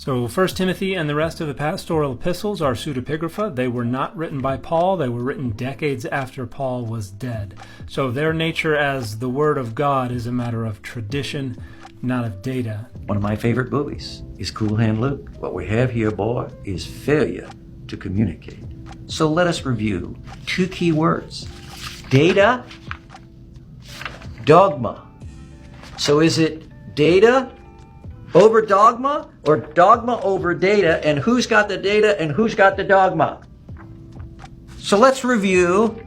So 1 Timothy and the rest of the Pastoral Epistles are pseudepigrapha. They were not written by Paul. They were written decades after Paul was dead. So their nature as the Word of God is a matter of tradition, not of data. One of my favorite movies is Cool Hand Luke. What we have here, boy, is failure to communicate. So let us review 2 key words: data, dogma. So is it data over dogma, or dogma over data, and who's got the data and who's got the dogma? So let's review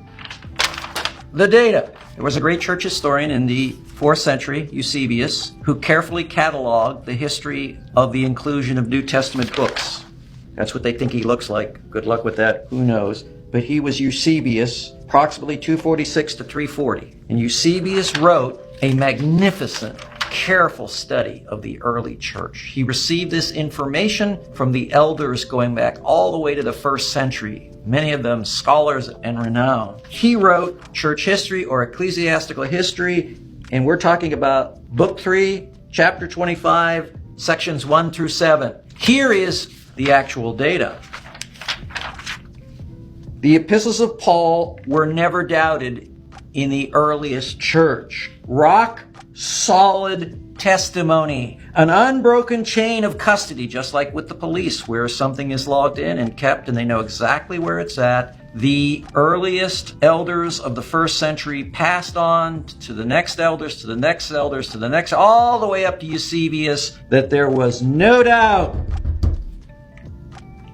the data. There was a great church historian in the 4th century, Eusebius, who carefully cataloged the history of the inclusion of New Testament books. That's what they think he looks like. Good luck with that, who knows? But he was Eusebius, approximately 246 to 340. And Eusebius wrote a magnificent, careful study of the early church. He received this information from the elders going back all the way to the 1st century, many of them scholars and renowned. He wrote church history or ecclesiastical history, and we're talking about Book 3, Chapter 25, Sections 1 through 7. Here is the actual data. The epistles of Paul were never doubted in the earliest church. Rock solid testimony, an unbroken chain of custody, just like with the police, where something is logged in and kept and they know exactly where it's at. The earliest elders of the 1st century passed on to the next elders, to the next elders, to the next, all the way up to Eusebius, that there was no doubt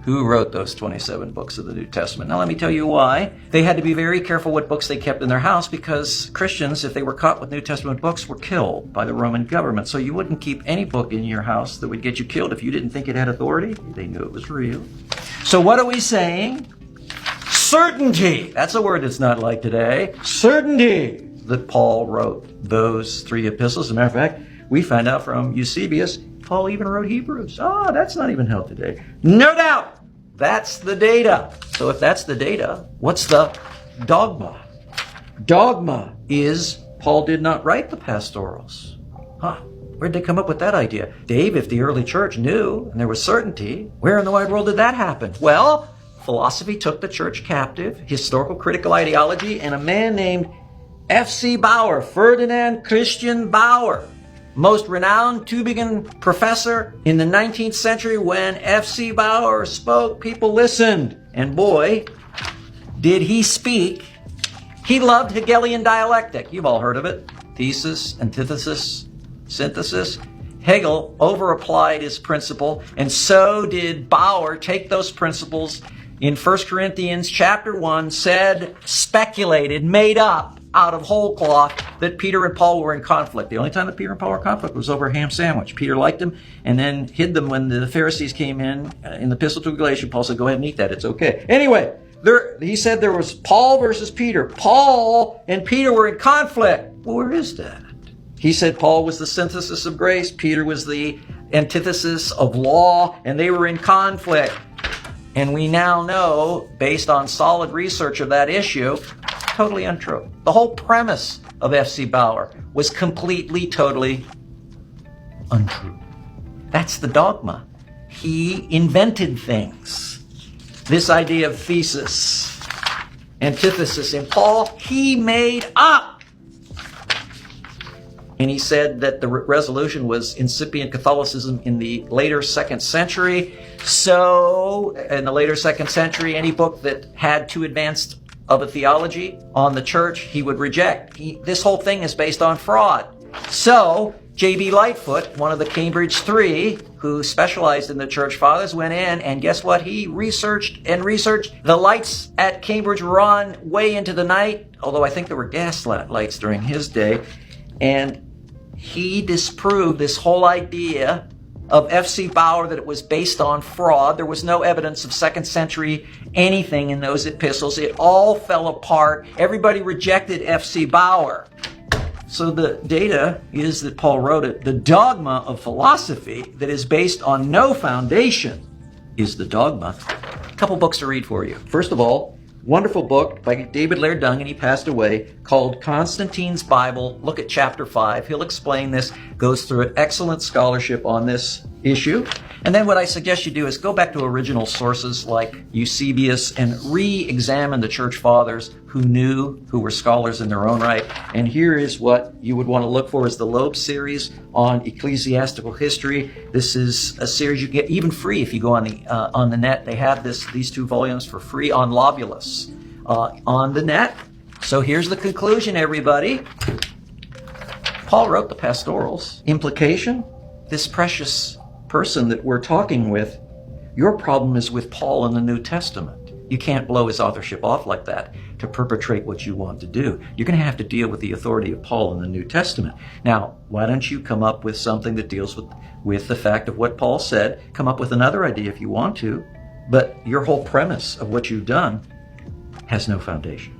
who wrote those 27 books of the New Testament. Now let me tell you why. They had to be very careful what books they kept in their house, because Christians, if they were caught with New Testament books, were killed by the Roman government. So you wouldn't keep any book in your house that would get you killed if you didn't think it had authority. They knew it was real. So what are we saying? Certainty. That's a word that's not like today. Certainty that Paul wrote those 3 epistles. As a matter of fact, we find out from Eusebius, Paul even wrote Hebrews. That's not even held today. No doubt. That's the data. So if that's the data, what's the dogma? Dogma is Paul did not write the pastorals. Where'd they come up with that idea? Dave, if the early church knew and there was certainty, where in the wide world did that happen? Well, philosophy took the church captive, historical critical ideology, and a man named F.C. Bauer, Ferdinand Christian Bauer, most renowned Tübingen professor in the 19th century. When F.C. Bauer spoke, people listened. And boy, did he speak. He loved Hegelian dialectic. You've all heard of it. Thesis, antithesis, synthesis. Hegel over-applied his principle, and so did Bauer take those principles in 1 Corinthians chapter 1, said, speculated, made up out of whole cloth that Peter and Paul were in conflict. The only time that Peter and Paul were in conflict was over a ham sandwich. Peter liked them and then hid them when the Pharisees came in the epistle to Galatians. Paul said, go ahead and eat that. It's okay. Anyway, he said there was Paul versus Peter. Paul and Peter were in conflict. Well, where is that? He said Paul was the synthesis of grace. Peter was the antithesis of law, and they were in conflict. And we now know, based on solid research of that issue, totally untrue. The whole premise of F.C. Bauer was completely, totally untrue. That's the dogma. He invented things. This idea of thesis, antithesis in Paul, he made up. And he said that the resolution was incipient Catholicism in the later 2nd century. So, in the later 2nd century, any book that had too advanced of a theology on the church, he would reject. This whole thing is based on fraud. So, J.B. Lightfoot, one of the Cambridge Three, who specialized in the church fathers, went in, and guess what? He researched and researched. The lights at Cambridge were on way into the night, although I think there were gas lights during his day. And he disproved this whole idea of F.C. Bauer, that it was based on fraud. There was no evidence of 2nd century anything in those epistles. It all fell apart. Everybody rejected F.C. Bauer. So the data is that Paul wrote it. The dogma of philosophy that is based on no foundation is the dogma. A couple books to read for you. First of all, wonderful book by David Laird Dung, and he passed away, called Constantine's Bible. Look at chapter 5. He'll explain this, goes through an excellent scholarship on this issue. And then what I suggest you do is go back to original sources like Eusebius and re-examine the church fathers who were scholars in their own right. And here is what you would want to look for is the Loeb series on ecclesiastical history. This is a series you get even free if you go on the net. They have these 2 volumes for free on Lobulus on the net. So here's the conclusion, everybody. Paul wrote the pastorals. Implication, this precious person that we're talking with, your problem is with Paul in the New Testament. You can't blow his authorship off like that to perpetrate what you want to do. You're going to have to deal with the authority of Paul in the New Testament. Now, why don't you come up with something that deals with the fact of what Paul said? Come up with another idea if you want to, but your whole premise of what you've done has no foundation.